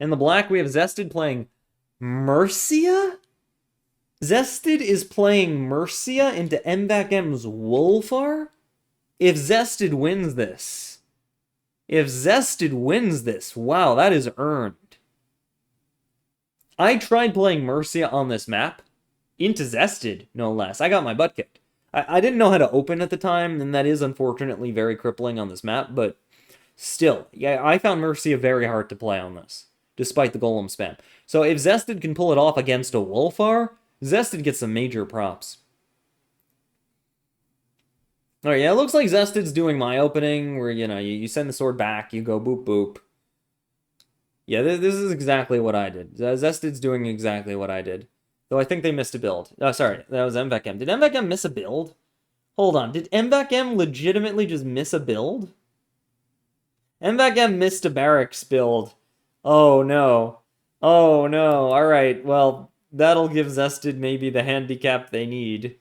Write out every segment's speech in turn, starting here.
In the black, we have Zested playing Mercia? Zested is playing Mercia into MVAKM's wulfar? If Zested wins this... wow, that is earned. I tried playing Mercia on this map, into Zested, no less. I got my butt kicked. I didn't know how to open at the time, and that is unfortunately very crippling on this map, but still, yeah, I found Mercia very hard to play on this, despite the golem spam. So if Zested can pull it off against a wulfar, Zested gets some major props. Alright, yeah, it looks like Zested's doing my opening, where, you know, you send the sword back, you go boop boop. Yeah, this is exactly what I did. Zested's doing exactly what I did. Though I think they missed a build. Oh, sorry, that was MVAKM. Did MVAKM miss a build? Hold on, did MVAKM legitimately just miss a build? MVAKM missed a barracks build. Oh no. Oh no, alright, well, that'll give Zested maybe the handicap they need.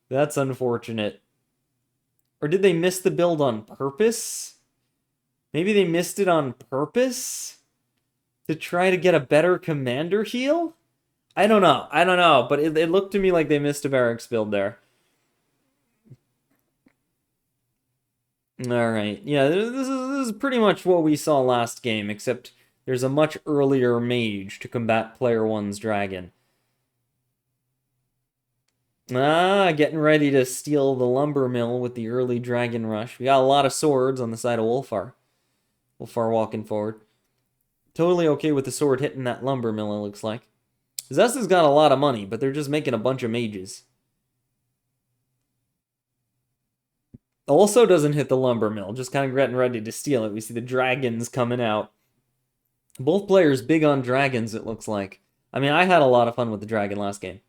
That's unfortunate. Or did they miss the build on purpose? Maybe they missed it on purpose? To try to get a better commander heal? I don't know, but it looked to me like they missed a barracks build there. Alright, yeah, this is pretty much what we saw last game, except there's a much earlier mage to combat player 1's dragon. Ah, getting ready to steal the lumber mill with the early dragon rush. We got a lot of swords on the side of wulfar. Wulfar walking forward. Totally okay with the sword hitting that lumber mill, it looks like. Zested's got a lot of money, but they're just making a bunch of mages. Also doesn't hit the lumber mill, just kind of getting ready to steal it. We see the dragons coming out. Both players big on dragons, it looks like. I mean, I had a lot of fun with the dragon last game.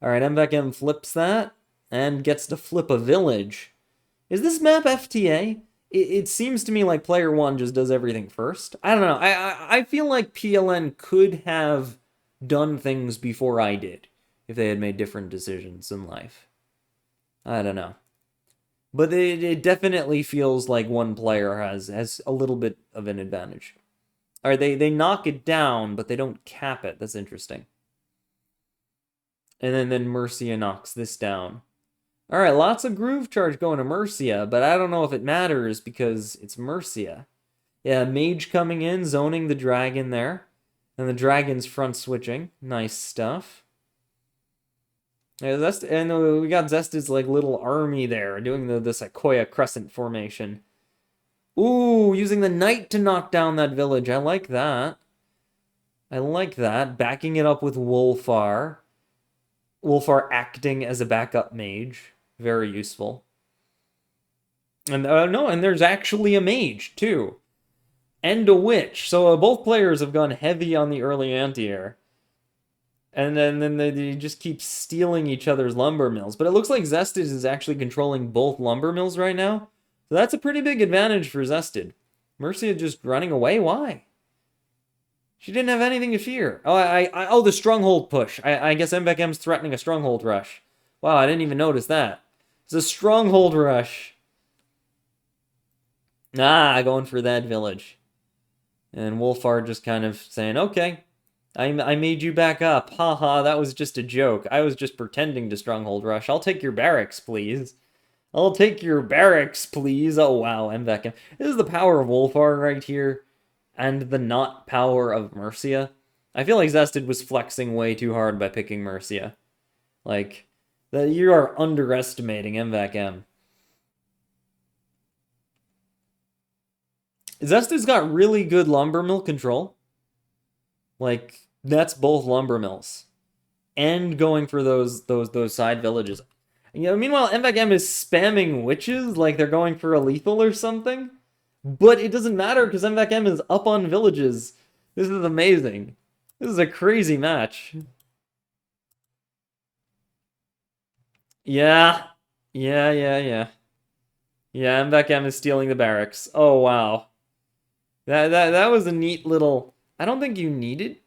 Alright, MVAKM flips that, and gets to flip a village. Is this map FTA? It seems to me like player 1 just does everything first. I don't know. I feel like PLN could have done things before I did, if they had made different decisions in life. I don't know. But it definitely feels like one player has a little bit of an advantage. Alright, they knock it down, but they don't cap it. That's interesting. And then Mercia knocks this down. Alright, lots of groove charge going to Mercia, but I don't know if it matters because it's Mercia. Yeah, mage coming in, zoning the dragon there. And the dragon's front switching. Nice stuff. Yeah, and we got Zested's like little army there, doing the Sequoia Crescent formation. Ooh, using the knight to knock down that village. I like that. I like that. Backing it up with wulfar. Wulfar acting as a backup mage. Very useful. And no, and there's actually a mage, too. And a witch. So both players have gone heavy on the early anti-air. And then they just keep stealing each other's lumber mills. But it looks like Zested is actually controlling both lumber mills right now. So that's a pretty big advantage for Zested. Mercia just running away? Why? She didn't have anything to fear. Oh, the stronghold push. I guess MVAKM's threatening a stronghold rush. Wow, I didn't even notice that. It's a stronghold rush. Ah, going for that village. And wulfar just kind of saying, okay, I made you back up. Haha, that was just a joke. I was just pretending to stronghold rush. I'll take your barracks, please. I'll take your barracks, please. Oh, wow, MVAKM. This is the power of wulfar right here. And the not power of Mercia. I feel like Zested was flexing way too hard by picking Mercia. Like, you are underestimating MVAKM. Zested's got really good lumber mill control. Like, that's both lumber mills. And going for those side villages. You know, meanwhile, MVAKM is spamming witches like they're going for a lethal or something. But it doesn't matter because MVAKM is up on villages. This is amazing. This is a crazy match. Yeah. Yeah, MVAKM is stealing the barracks. Oh, wow. That was a neat little... I don't think you needed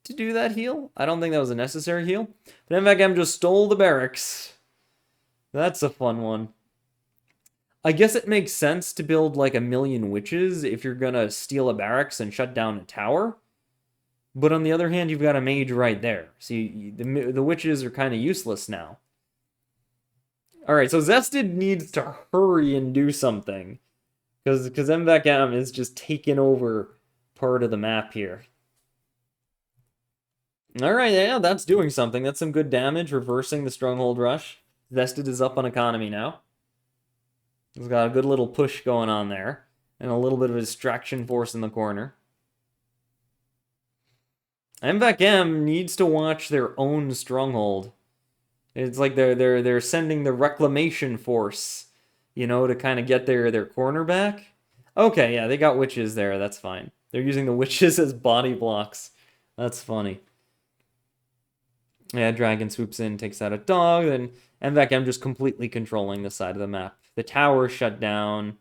to do that heal. I don't think that was a necessary heal. But MVAKM just stole the barracks. That's a fun one. I guess it makes sense to build like 1,000,000 witches if you're gonna steal a barracks and shut down a tower. But on the other hand, you've got a mage right there. So the witches are kind of useless now. Alright, so Zested needs to hurry and do something. Because MVAKM is just taking over part of the map here. Alright, yeah, that's doing something. That's some good damage, reversing the Stronghold Rush. Zested is up on economy now. He's got a good little push going on there. And a little bit of a distraction force in the corner. MVAKM needs to watch their own stronghold. It's like they're sending the reclamation force, you know, to kind of get their corner back. Okay, yeah, they got witches there. That's fine. They're using the witches as body blocks. That's funny. Yeah, dragon swoops in, takes out a dog, then MVAKM just completely controlling the side of the map. The tower shut down.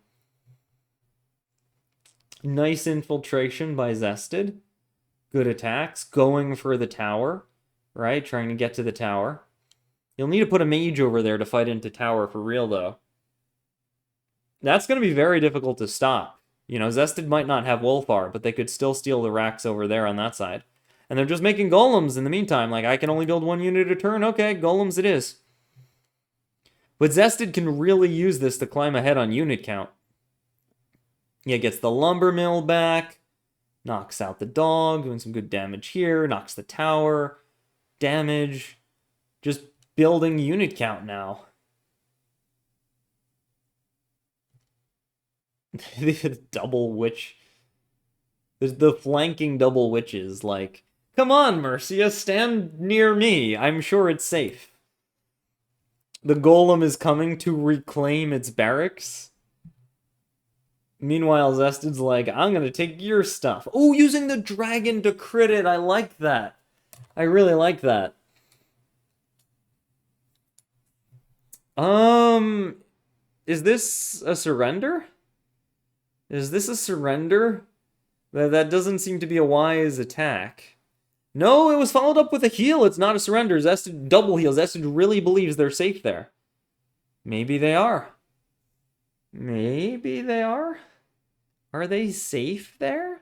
Nice infiltration by Zested. Good attacks. Going for the tower, right? Trying to get to the tower. You'll need to put a mage over there to fight into tower for real, though. That's going to be very difficult to stop. You know, Zested might not have wulfar, but they could still steal the racks over there on that side. And they're just making golems in the meantime. Like, I can only build 1 unit a turn. Okay, golems it is. But Zested can really use this to climb ahead on unit count. Yeah, gets the lumber mill back. Knocks out the dog, doing some good damage here. Knocks the tower. Damage. Just building unit count now. Double witch. There's the flanking double witches. Like, come on, Mercia, stand near me. I'm sure it's safe. The golem is coming to reclaim its barracks. Meanwhile, Zested's like, I'm gonna take your stuff. Oh, using the dragon to crit it. I like that. I really like that. Is this a surrender? Is this a surrender? That doesn't seem to be a wise attack. No, it was followed up with a heal. It's not a surrender. Zested double heal. Zested really believes they're safe there. Maybe they are. Maybe they are? Are they safe there?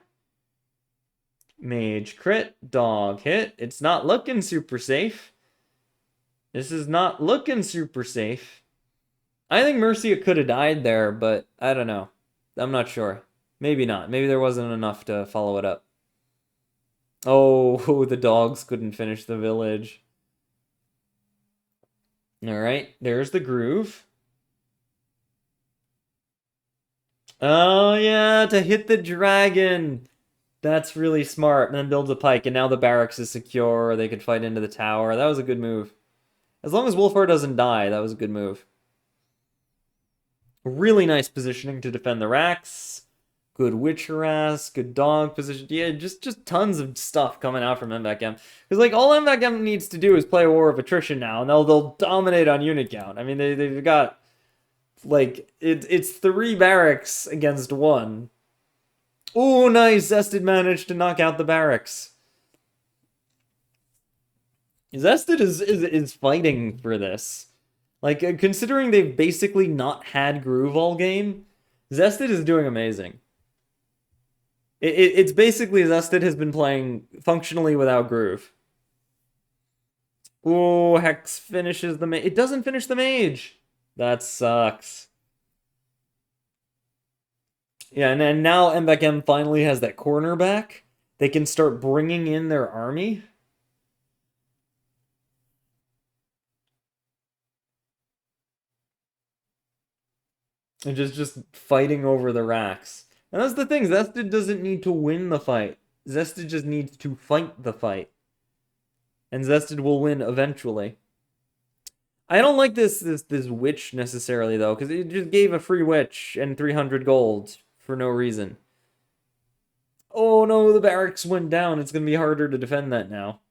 Mage crit, dog hit. It's not looking super safe. This is not looking super safe. I think Mercia could have died there, but I don't know. I'm not sure. Maybe not. Maybe there wasn't enough to follow it up. Oh, the dogs couldn't finish the village. Alright, there's the groove. Oh, yeah, to hit the dragon. That's really smart. And then builds a pike, and now the barracks is secure. They could fight into the tower. That was a good move. As long as wulfar doesn't die, that was a good move. Really nice positioning to defend the racks. Good witch harass, good dog position. Yeah, just tons of stuff coming out from MVAKM. Because, like, all MVAKM needs to do is play a war of attrition now, and they'll dominate on unit count. I mean, they've got, like, it's 3 barracks against 1. Oh, nice! Zested managed to knock out the barracks. Zested is fighting for this. Like, considering they've basically not had groove all game, Zested is doing amazing. It's basically Zested has been playing functionally without groove. Oh, Hex finishes the mage. It doesn't finish the mage. That sucks. Yeah, and now MVAKM finally has that corner back. They can start bringing in their army. And just fighting over the racks. And that's the thing, Zested doesn't need to win the fight. Zested just needs to fight the fight. And Zested will win eventually. I don't like this witch necessarily, though, because it just gave a free witch and 300 gold for no reason. Oh no, the barracks went down. It's going to be harder to defend that now.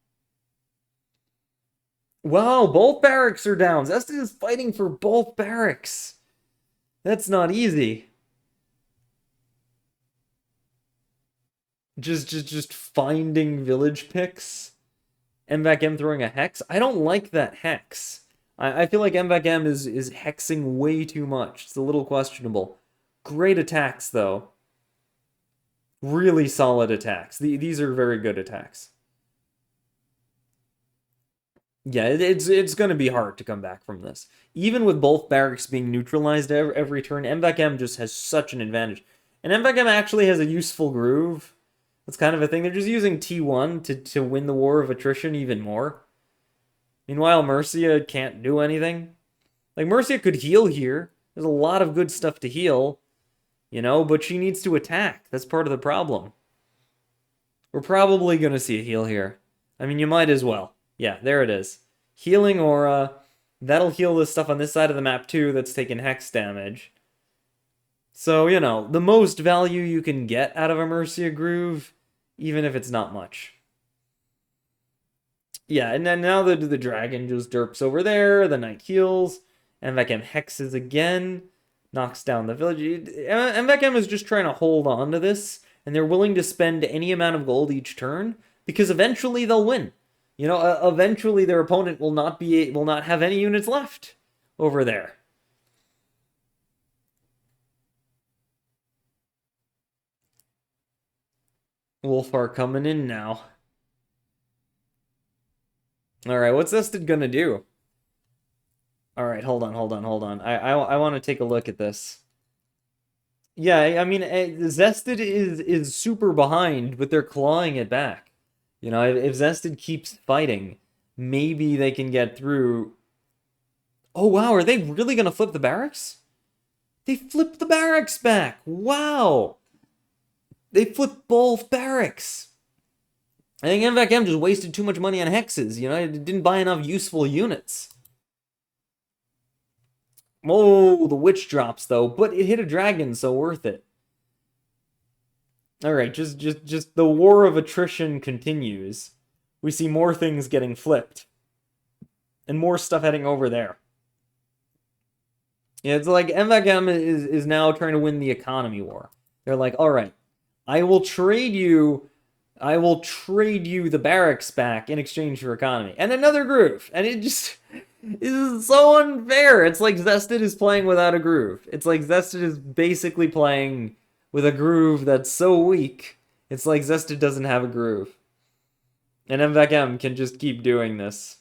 Wow, both barracks are down. Zested is fighting for both barracks. That's not easy. Just finding village picks. MVAKM throwing a hex. I don't like that hex. I feel like MVAKM is hexing way too much. It's a little questionable. Great attacks, though. Really solid attacks. These are very good attacks. Yeah, it's going to be hard to come back from this. Even with both barracks being neutralized every turn, MVAKM just has such an advantage. And MVAKM actually has a useful groove. That's kind of a thing. They're just using T1 to win the war of attrition even more. Meanwhile, Mercia can't do anything. Like, Mercia could heal here. There's a lot of good stuff to heal, you know, but she needs to attack. That's part of the problem. We're probably going to see a heal here. I mean, you might as well. Yeah, there it is. Healing Aura. That'll heal this stuff on this side of the map too that's taking hex damage. So, you know, the most value you can get out of a Mercia Groove, even if it's not much. Yeah, and then now the dragon just derps over there, the knight heals, MVAKM hexes again, knocks down the village. MVAKM is just trying to hold on to this, and they're willing to spend any amount of gold each turn, because eventually they'll win. You know, eventually their opponent will not have any units left over there. Wulfar coming in now. Alright, what's Zested gonna do? Alright, hold on. I want to take a look at this. Yeah, I mean, Zested is super behind, but they're clawing it back. You know, if Zested keeps fighting, maybe they can get through. Oh, wow, are they really gonna flip the barracks? They flipped the barracks back! Wow! They flipped both barracks! I think MVAKM just wasted too much money on hexes, you know? It didn't buy enough useful units. Oh, the witch drops, though, but it hit a dragon, so worth it. Alright, just the war of attrition continues. We see more things getting flipped. And more stuff heading over there. Yeah, it's like MVAKM is now trying to win the economy war. They're like, alright, I will trade you the barracks back in exchange for economy. And another groove. And it just is so unfair. It's like Zested is playing without a groove. It's like Zested is basically playing with a groove that's so weak. It's like Zested doesn't have a groove. And MVAKM can just keep doing this.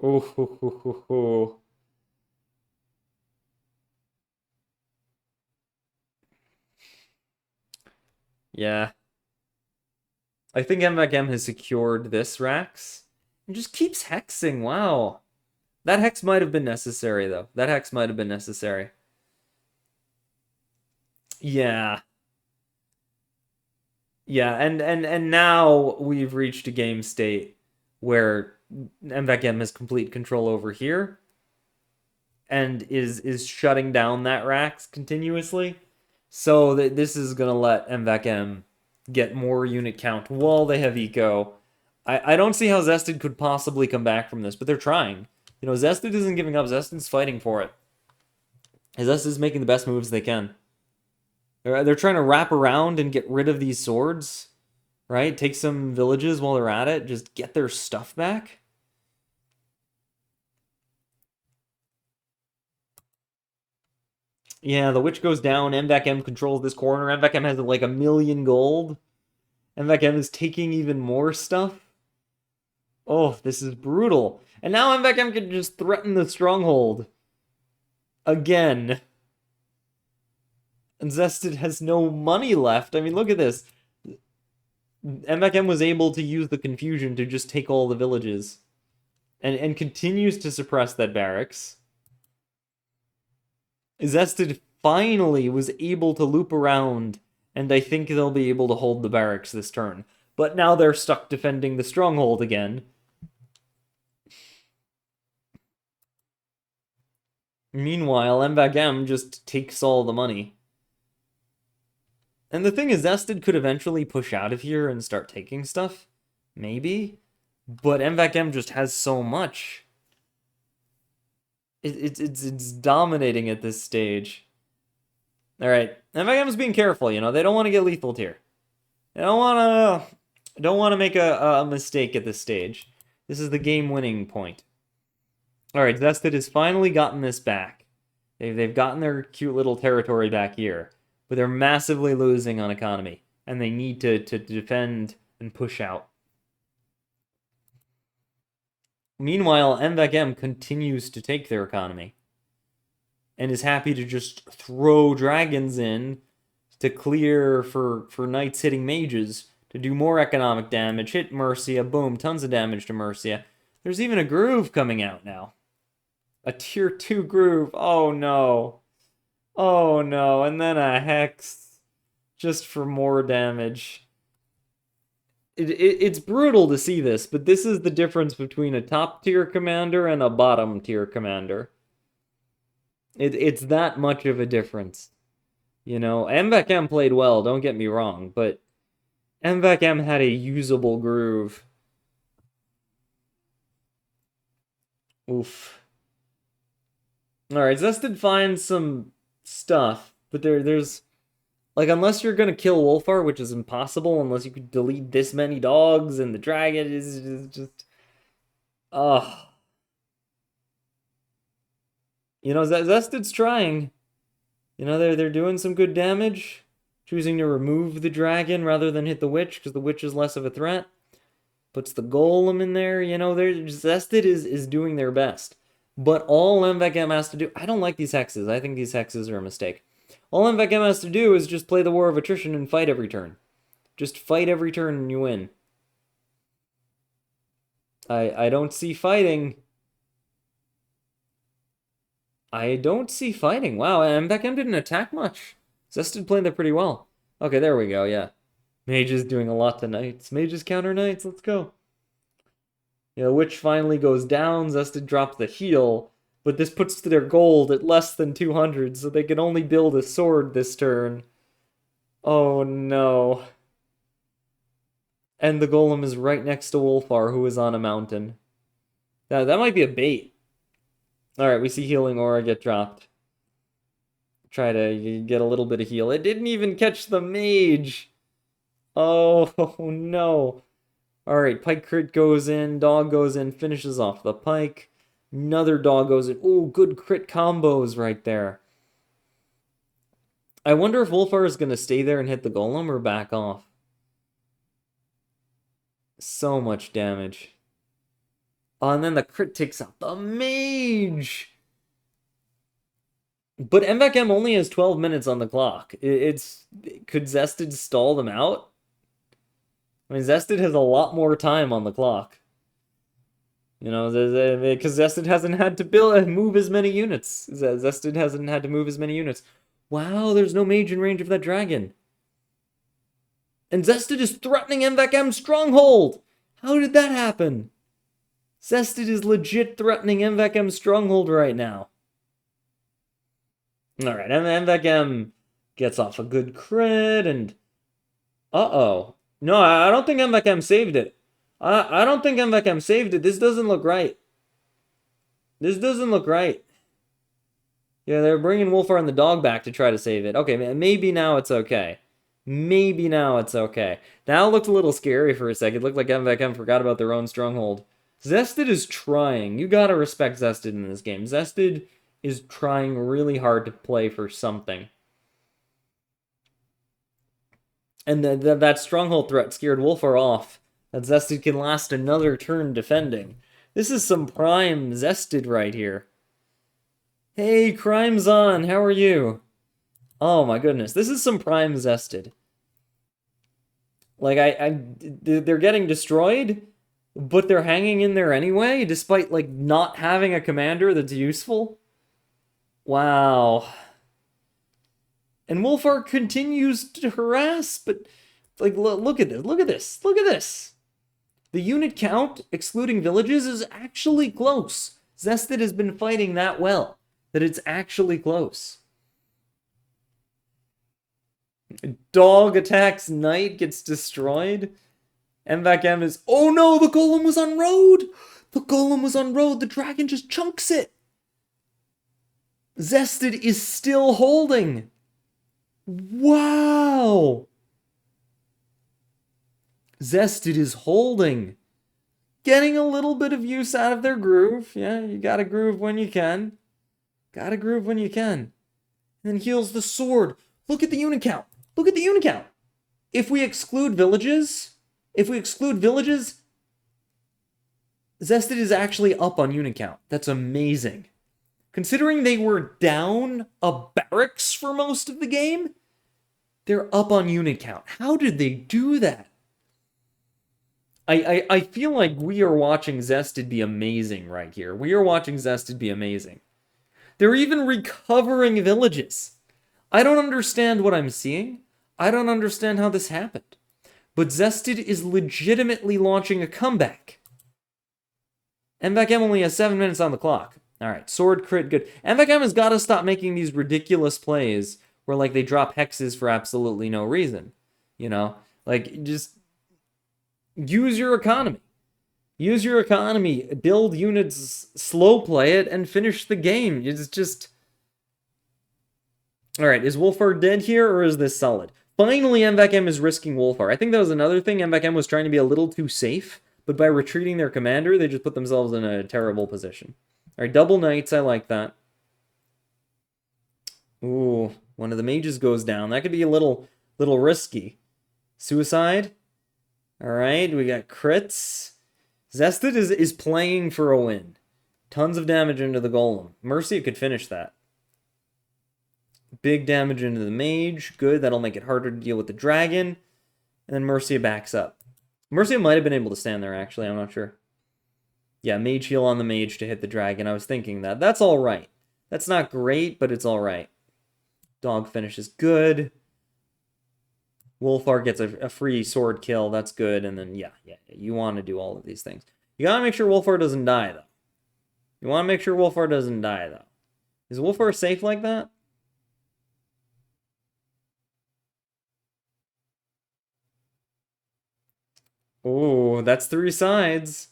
Oh. Yeah. I think MVAKM has secured this Rax. And just keeps hexing, wow. That hex might have been necessary, though. That hex might have been necessary. Yeah. Yeah, and now we've reached a game state where MVAKM has complete control over here and is shutting down that Rax continuously. So that this is gonna let MVAKM get more unit count while they have eco. I don't see how Zested could possibly come back from this, but they're trying. You know, Zested isn't giving up. Zested's fighting for it. Zested's making the best moves they can. They're trying to wrap around and get rid of these swords, right? Take some villages while they're at it. Just get their stuff back. Yeah, the witch goes down. MVAKM controls this corner. MVAKM has like 1,000,000 gold. MVAKM is taking even more stuff. Oh, this is brutal. And now MVAKM can just threaten the stronghold. Again. And Zested has no money left. I mean, look at this. MVAKM was able to use the confusion to just take all the villages. And continues to suppress that barracks. Zested finally was able to loop around, and I think they'll be able to hold the barracks this turn. But now they're stuck defending the stronghold again. Meanwhile, MVAKM just takes all the money. And the thing is, Zested could eventually push out of here and start taking stuff. Maybe. But MVAKM just has so much. It's dominating at this stage. Alright, MVAKM's being careful, you know, they don't want to get lethal here. They don't want to make a mistake at this stage. This is the game-winning point. Alright, Zested has finally gotten this back. They've gotten their cute little territory back here. but they're massively losing on economy, and they need to defend and push out. Meanwhile, MVAKM continues to take their economy, and is happy to just throw dragons in to clear for knights hitting mages, to do more economic damage, hit Mercia, boom, tons of damage to Mercia. There's even a groove coming out now. A tier 2 groove, oh no. Oh no, and then a hex, just for more damage. It's brutal to see this, but this is the difference between a top tier commander and a bottom tier commander. It's that much of a difference. You know, MVAKM played well, don't get me wrong, but MVAKM had a usable groove. Oof. Alright, Zested finds some stuff, but there's... Like, unless you're gonna kill wulfar, which is impossible, unless you could delete this many dogs, and the dragon is just... Ugh. You know, Zested's trying. You know, they're doing some good damage. Choosing to remove the dragon rather than hit the witch, because the witch is less of a threat. Puts the golem in there, you know, Zested is doing their best. But all MVAKM has to do... I don't like these hexes. I think these hexes are a mistake. All MVAKM has to do is just play the war of attrition and fight every turn. Just fight every turn and you win. I don't see fighting. I don't see fighting. Wow, MVAKM didn't attack much. Zested played that pretty well. Okay, there we go, yeah. Mage is doing a lot to knights. Mages counter knights, let's go. Yeah, Witch finally goes down. Zested drops the heal, but this puts their gold at less than 200, so they can only build a sword this turn. Oh no. And the golem is right next to wulfar, who is on a mountain. That might be a bait. Alright, we see healing aura get dropped. Try to get a little bit of heal. It didn't even catch the mage. Oh no. Alright, pike crit goes in, dog goes in, finishes off the pike. Another dog goes in. Oh, good crit combos right there. I wonder if wulfar is going to stay there and hit the golem or back off. So much damage. Oh, and then the crit takes out the mage. But MVAKM only has 12 minutes on the clock. Could Zested stall them out? I mean, Zested has a lot more time on the clock. You know, because Zested hasn't had to move as many units. Zested hasn't had to move as many units. Wow, there's no mage in range of that dragon. And Zested is threatening MVAKM's stronghold! How did that happen? Zested is legit threatening MVAKM's stronghold right now. Alright, MVAKM gets off a good crit, and... Uh-oh. No, I don't think MVAKM saved it. I don't think MVAKM saved it. This doesn't look right. This doesn't look right. Yeah, they're bringing wulfar and the dog back to try to save it. Okay, maybe now it's okay. Maybe now it's okay. Now it looked a little scary for a second. It looked like MVAKM forgot about their own stronghold. Zested is trying. You gotta respect Zested in this game. Zested is trying really hard to play for something. And that stronghold threat scared wulfar off. That Zested can last another turn defending. This is some prime Zested right here. Hey, Crime's on. How are you? Oh my goodness. This is some prime Zested. Like, they're getting destroyed, but they're hanging in there anyway, despite, like, not having a commander that's useful. Wow. And wulfar continues to harass, but, like, look at this, look at this, look at this. The unit count, excluding villages, is actually close. Zested has been fighting that well, that it's actually close. Dog attacks knight, gets destroyed. MVAKM is... Oh no, the golem was on road! The golem was on road, the dragon just chunks it! Zested is still holding! Wow! Zested is holding. Getting a little bit of use out of their groove. Yeah, you gotta groove when you can. Gotta groove when you can. And then heals the sword. Look at the unit count. Look at the unit count. If we exclude villages, Zested is actually up on unit count. That's amazing. Considering they were down a barracks for most of the game, they're up on unit count. How did they do that? I feel like we are watching Zested be amazing right here. We are watching Zested be amazing. They're even recovering villages. I don't understand what I'm seeing. I don't understand how this happened. But Zested is legitimately launching a comeback. MVAKM only has 7 minutes on the clock. Alright, sword crit, good. MVAKM has got to stop making these ridiculous plays where, like, they drop hexes for absolutely no reason. You know? Like, just use your economy. Use your economy. Build units, slow play it, and finish the game. It's just... Alright, is wulfar dead here, or is this solid? Finally, MVAKM is risking wulfar. I think that was another thing. MVAKM was trying to be a little too safe, but by retreating their commander, they just put themselves in a terrible position. Alright, double knights, I like that. Ooh, one of the mages goes down. That could be a little risky. Suicide. Alright, we got crits. Zested is playing for a win. Tons of damage into the golem. Mercia could finish that. Big damage into the mage. Good, that'll make it harder to deal with the dragon. And then Mercia backs up. Mercia might have been able to stand there, actually. I'm not sure. Yeah, mage heal on the mage to hit the dragon. I was thinking that. That's alright. That's not great, but it's alright. Dog finish is good. wulfar gets a free sword kill. That's good. And then, yeah, you want to do all of these things. You gotta make sure wulfar doesn't die, though. You want to make sure wulfar doesn't die, though. Is wulfar safe like that? Oh, that's 3 sides.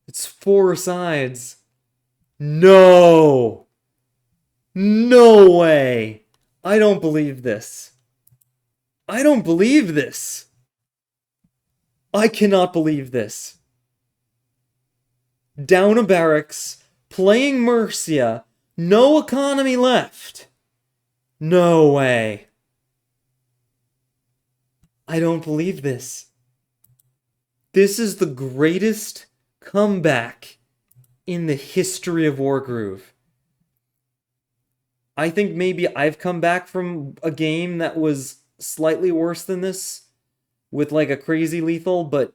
It's 4 sides. No! No way! I don't believe this. I don't believe this. I cannot believe this. Down a barracks, playing Mercia, no economy left. No way. I don't believe this. This is the greatest comeback in the history of Wargroove. I think maybe I've come back from a game that was slightly worse than this, with like a crazy lethal, but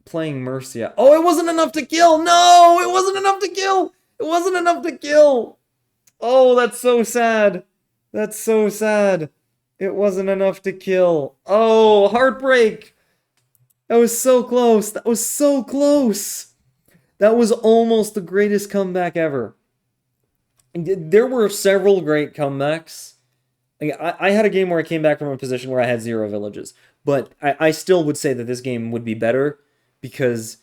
playing Mercia. Oh, it wasn't enough to kill! No! It wasn't enough to kill! It wasn't enough to kill! Oh, that's so sad. That's so sad. It wasn't enough to kill. Oh, heartbreak! That was so close. That was so close. That was almost the greatest comeback ever. There were several great comebacks. I had a game where I came back from a position where I had 0 villages. But I still would say that this game would be better because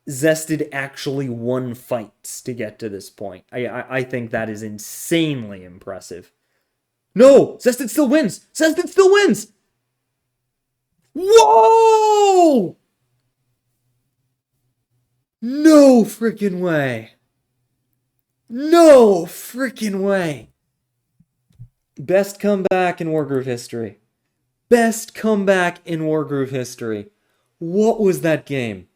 Zested actually won fights to get to this point. I think that is insanely impressive. No! Zested still wins! Zested still wins! Whoa! No freaking way. No freaking way. Best comeback in Wargroove history. Best comeback in Wargroove history. What was that game?